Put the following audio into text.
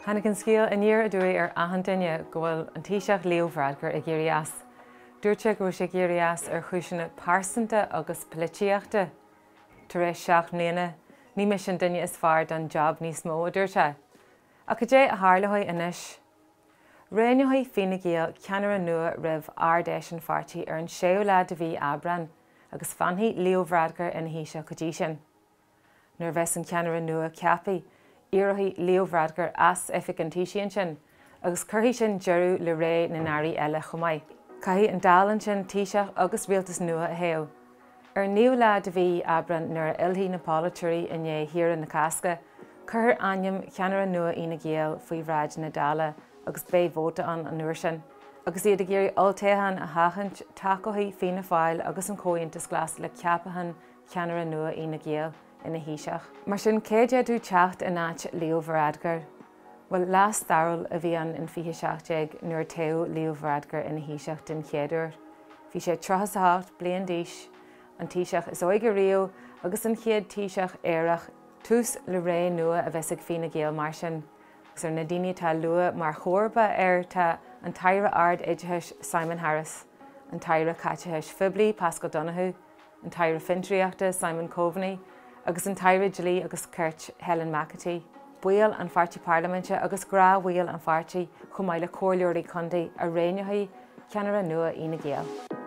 Hanna an scéal in níor a dúí ar ahan duine go bhfuil an Taoisigh Leo Varadkar ag éirí as. Dúirte go sé éirí as ar chúiseanna pársanta agus polítíochta. Tar éis 7 mbliana, ní mis an duine is fearr don job níos mó a dúirte. A go dé a tharlóidh inis. Réineoidh Fhine Gael ceannaire nua roimh ardéis an pháirtí ar an 6 lá de bhí abran agus fannaí Leo Varadkar ina híse go dtí sin. Nuair bheits an ceannaire nua ceapaí, éireoidh Leo Varadkar as oifig an tíisian sin, agus chuirfidh sin deireadh le ré n-airí eile chomh. Caithfidh an dalann sin Taoisigh agus rialtas nua a thaobh. Ar 9 lá de bhí abran nuair ilthaí na pálatúirí inné hiar na casca, chuir aim ceannaire nua Fhine Gael faoi bhráid na dála agus bé vóta an nuair sin. Agus iad a géirí oltéhan a hachant tacoithe Fhine Gael agus an cóiontas glas le ceapachan ceannaire nua Fhine Gael ina híiseach. Mar sin céide dú teacht in áit Leo Varadkar. Well, lás darúil a bhí an in 27 nuair taobh Leo Varadkar ina híiseach den chéadúir. Bhí sé 38 bliain d'aois, an Taoisigh is óige riamh agus an chéad Taoisigh éireach tús le ré nua a bheits ag Fhine Gael mar sin. Gus ar na daoine tá luath mar chomhba ar tá an taire ard éideis Simon Harris, an taire caiteis Fibli Pascal Donahue, an taire fintriíochta Simon Coveney, agus an taire Julie agus Curt Helen McAtee. Buail an pháirtí Parlamente agus grá buail an pháirtí chomh maith le comhliúirí contaí a réineoidh ceannaire nua Fhine Gael.